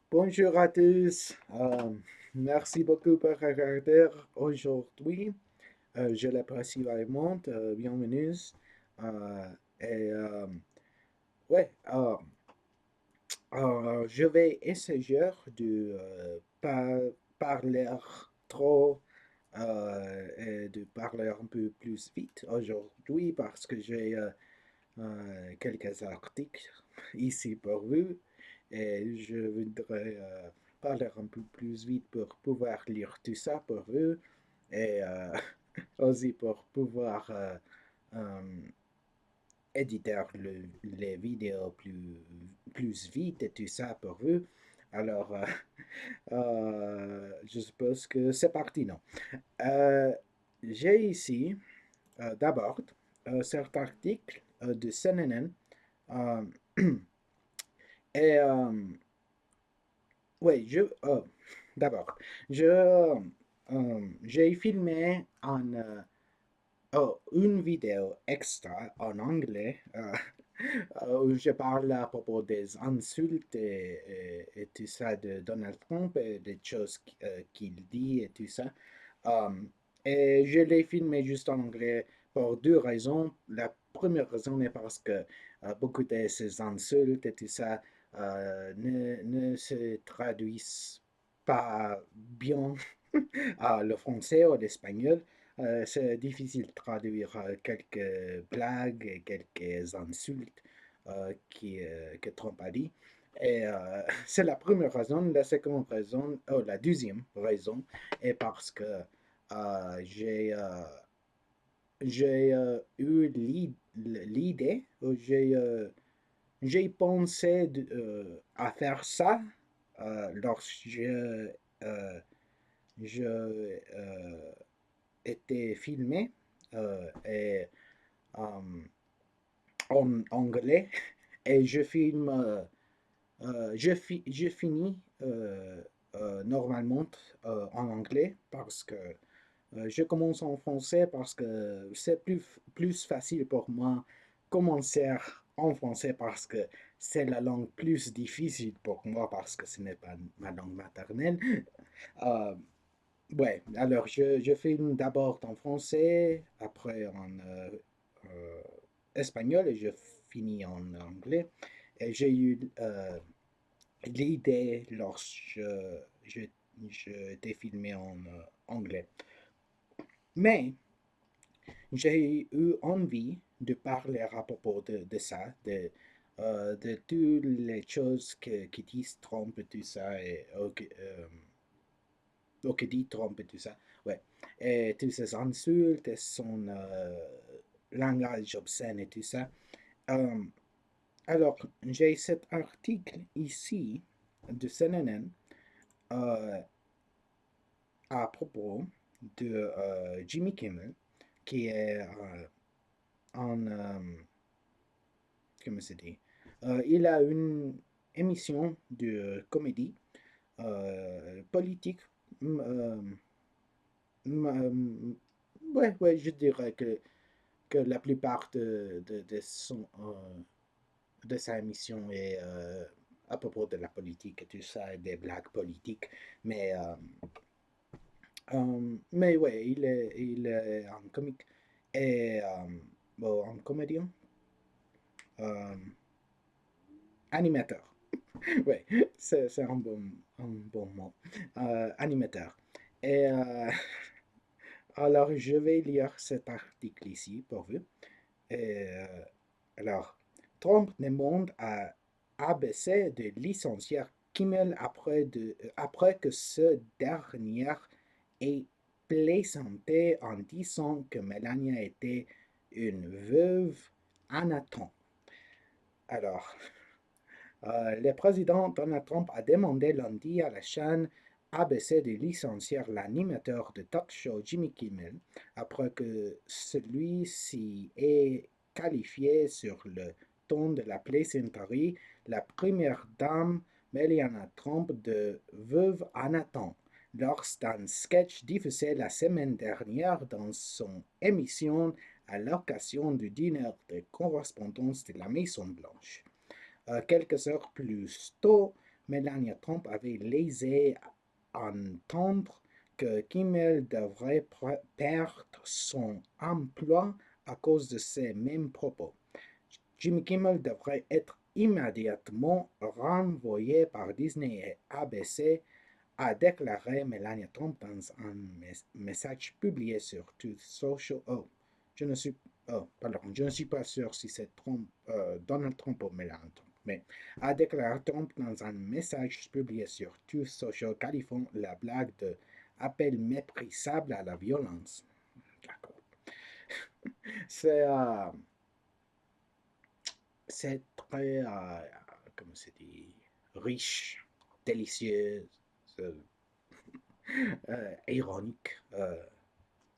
Bonjour à tous. Merci beaucoup pour regarder aujourd'hui. Je l'apprécie vraiment. Bienvenue. Euh, et ouais, je vais essayer de pas parler trop et de parler un peu plus vite aujourd'hui parce que j'ai quelques articles ici pour vous et je voudrais parler un peu plus vite pour pouvoir lire tout ça pour vous et aussi pour pouvoir euh, éditer les vidéos plus vite et tout ça pour vous. Alors, je suppose que c'est parti, non? Euh, j'ai ici d'abord cet article de CNN. euh, et oui, d'abord, j'ai filmé une vidéo extra en anglais où je parle à propos des insultes et tout ça de Donald Trump et des choses qu'il dit et tout ça. Et je l'ai filmé juste en anglais pour deux raisons. La première raison est parce que beaucoup de ces insultes et tout ça ne se traduisent pas bien à le français ou l'espagnol. C'est difficile de traduire quelques blagues et quelques insultes que Trump a dit. Et c'est la première raison. La seconde raison, oh, la deuxième raison est parce que j'ai eu l'idée, j'ai pensé à faire ça lorsque euh, je été filmé et, euh, en anglais et je filme, je finis normalement en anglais parce que je commence en français parce que c'est plus facile pour moi commencer en français parce que c'est la langue plus difficile pour moi parce que ce n'est pas ma langue maternelle. Euh, ouais, alors je filme d'abord en français, après en espagnol et je finis en anglais. Et j'ai eu l'idée lorsque je, je t'ai filmé en anglais. Mais j'ai eu envie de parler à propos de ça, de toutes les choses que disent Trump et tout ça, et que dit Trump et tout ça. Ouais. Et tous ces insultes et son langage obscène et tout ça. Euh, alors, j'ai cet article ici de CNN euh, à propos de Jimmy Kimmel, qui est comment c'est dit, il a une émission de comédie politique. Ouais, ouais, je dirais que la plupart de sa émission est à propos de la politique et tout ça, et des blagues politiques. Mais, mais ouais, il est un comique et bon, un comédien, euh, animateur. Ouais, c'est un bon mot. Animateur. Et alors, je vais lire cet article ici pour vous. Et, alors, Trump demande à ABC de licencier Kimmel après que ce dernier ait plaisanté en disant que Melania était une veuve à Nathan. Alors, le président Donald Trump a demandé lundi à la chaîne ABC de licencier l'animateur de talk show Jimmy Kimmel après que celui-ci ait qualifié sur le ton de la plaisanterie la première dame Melania Trump de veuve à Nathan lors d'un sketch diffusé la semaine dernière dans son émission à l'occasion du dîner de correspondance de la Maison Blanche. Quelques heures plus tôt, Melania Trump avait laissé entendre que Kimmel devrait perdre son emploi à cause de ces mêmes propos. Jimmy Kimmel devrait être immédiatement renvoyé par Disney et ABC, a déclaré Melania Trump dans un message publié sur Truth Social. Je ne suis, je ne suis pas sûr si c'est Donald Trump ou Melania Trump, mais a déclaré Trump dans un message publié sur Truth Social qualifiant la blague de appel méprisable à la violence. D'accord. C'est c'est très, comment c'est dit, riche, délicieux, euh, ironique.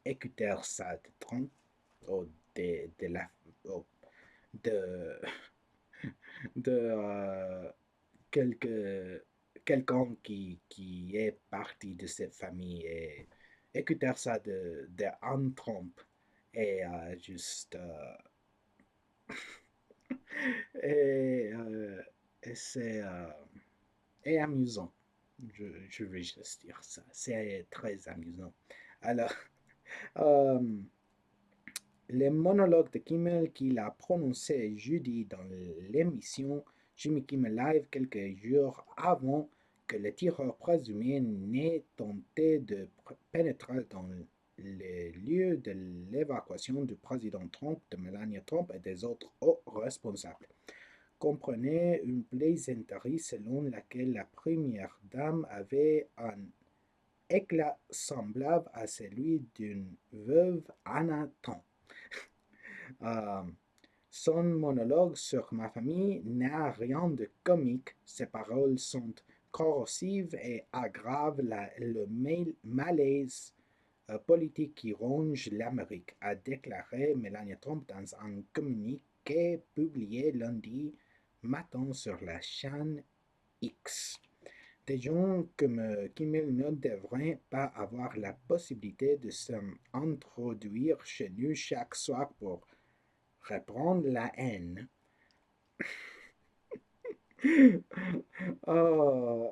Écouter ça de Trump ou de, la, ou de, de quelque, quelqu'un qui est parti de cette famille et écouter ça de Anne Trump est juste et, et c'est et amusant. Je vais juste dire ça. C'est très amusant. Alors, euh, les monologues de Kimmel qu'il a prononcés jeudi dans l'émission Jimmy Kimmel Live quelques jours avant que le tireur présumé n'ait tenté de pénétrer dans les lieux de l'évacuation du président Trump, de Melania Trump et des autres hauts responsables. Comprenait une plaisanterie selon laquelle la première dame avait un éclat semblable à celui d'une veuve Anna Trump. Euh, Son monologue sur ma famille n'a rien de comique. Ses paroles sont corrosives et aggravent le malaise politique qui ronge l'Amérique, a déclaré Melania Trump dans un communiqué publié lundi matin sur la chaîne X. Des gens comme Kimmel ne devraient pas avoir la possibilité de s'introduire chez nous chaque soir pour reprendre la haine. Oh,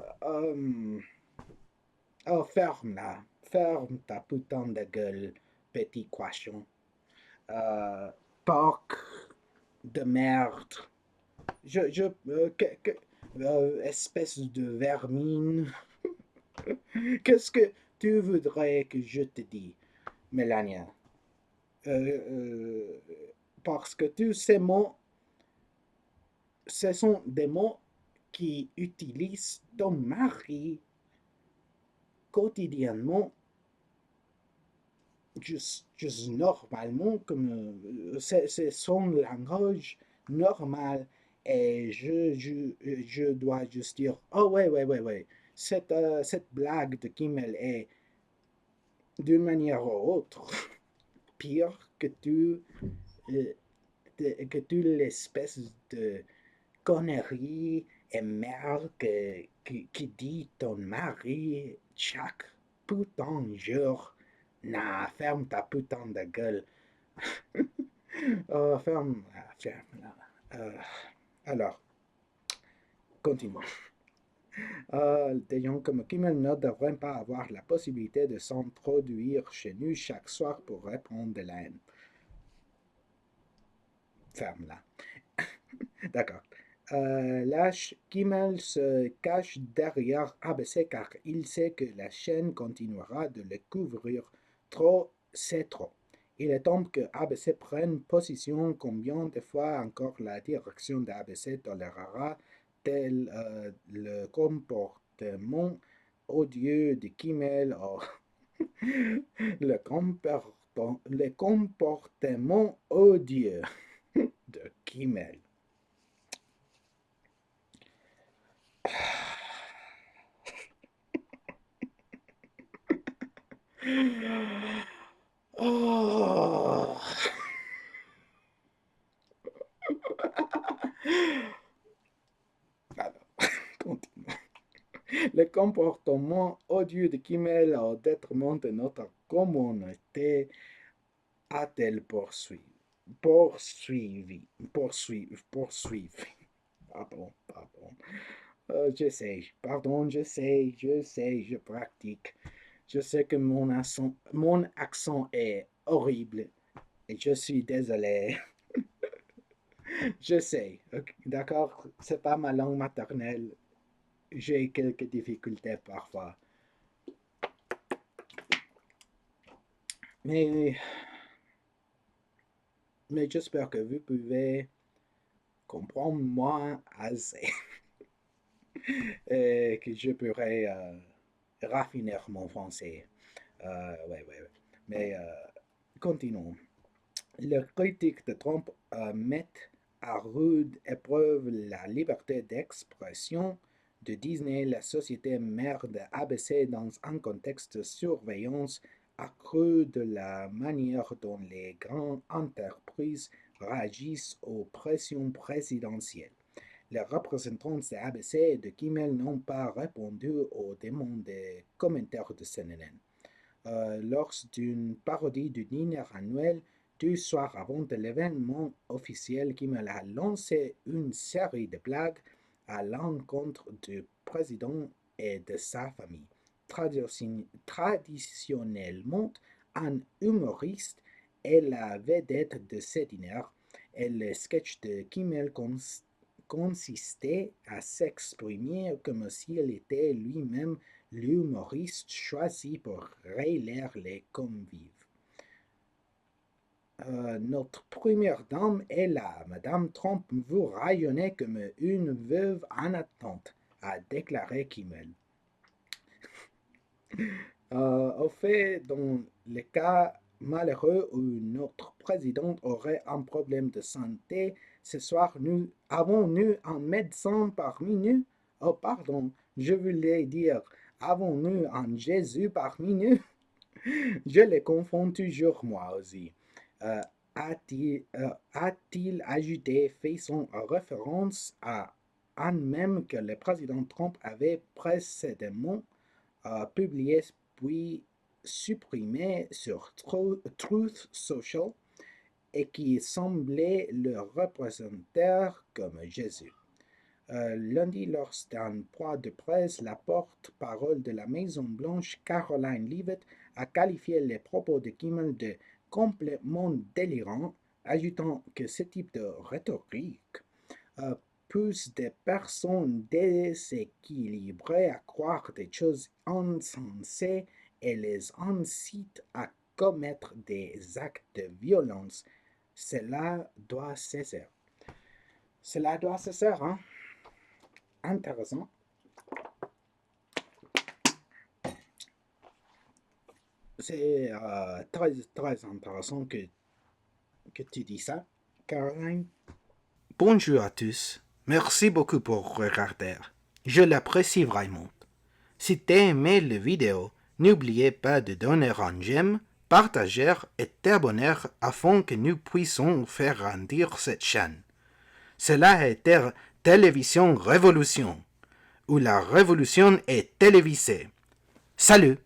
oh, ferme-la. Ferme ta putain de gueule, petit cochon. Porc de merde. Espèce de vermine. Qu'est-ce que tu voudrais que je te dise, Mélania? Euh, parce que tous ces mots, ce sont des mots qui utilisent ton mari quotidiennement, juste normalement, comme c'est son langage normal. Et je dois juste dire, oh ouais, cette blague de Kimmel est d'une manière ou autre pire euh, que toute l'espèce de conneries et merde qui dit ton mari chaque putain jour. Nah, ferme ta putain de gueule. Ferme. Alors, continuons. Des gens comme Kimmel ne devraient pas avoir la possibilité de s'introduire chez nous chaque soir pour répondre de la haine. Ferme-la. D'accord. Là, Kimmel se cache derrière ABC car il sait que la chaîne continuera de le couvrir. Trop, c'est trop. Il est temps que ABC prenne position. Combien de fois encore la direction d'ABC tolérera tel le comportement odieux de Kimmel ou le comportement odieux de Kimmel. Oh. Alors, continuons. Le comportement odieux de Kimmel au détriment de notre communauté a-t-elle poursuivi, pardon. J'essaie. Pardon, je pratique. Je sais que mon accent est horrible et je suis désolé. Je sais, ok, d'accord, c'est pas ma langue maternelle. J'ai quelques difficultés parfois. Mais, mais j'espère que vous pouvez comprendre moi assez et que je pourrai raffiner mon français. Ouais. Mais continuons. Les critiques de Trump mettent à rude épreuve la liberté d'expression de Disney, la société mère de ABC, dans un contexte de surveillance accrue de la manière dont les grandes entreprises réagissent aux pressions présidentielles. Les représentants de ABC et de Kimmel n'ont pas répondu aux demandes de commentaires de CNN. Lors d'une parodie du dîner annuel, 2 soirs avant de l'événement officiel, Kimmel a lancé une série de blagues à l'encontre du président et de sa famille. Traditionnellement, un humoriste est la vedette de ce dîner et le sketch de Kimmel consistait à s'exprimer comme s'il était lui-même l'humoriste choisi pour réélire les convives. Notre première dame est là. Madame Trump vous rayonnez comme une veuve en attente, a déclaré Kimmel. Au fait, dans le cas malheureux où notre président aurait un problème de santé, ce soir, avons-nous un médecin parmi nous? Oh, pardon, je voulais dire, avons-nous un Jésus parmi nous? Je les confonds toujours moi aussi. Euh, a-t-il ajouté, faisant référence à un même que le président Trump avait précédemment publié puis supprimé sur Truth Social et qui semblait le représenter comme Jésus. Lundi, lors d'un point de presse, la porte-parole de la Maison-Blanche, Caroline Leavitt, a qualifié les propos de Kimmel de complètement délirants, ajoutant que ce type de rhétorique pousse des personnes déséquilibrées à croire des choses insensées et les incite à commettre des actes de violence. Cela doit cesser. Cela doit cesser, hein? Intéressant. C'est très intéressant que tu dis ça, Caroline. Bonjour à tous. Merci beaucoup pour regarder. Je l'apprécie vraiment. Si tu as aimé la vidéo, n'oubliez pas de donner un j'aime, partager et t'abonner afin que nous puissions faire grandir cette chaîne. Cela a été Télévision Révolution, où la révolution est télévisée. Salut!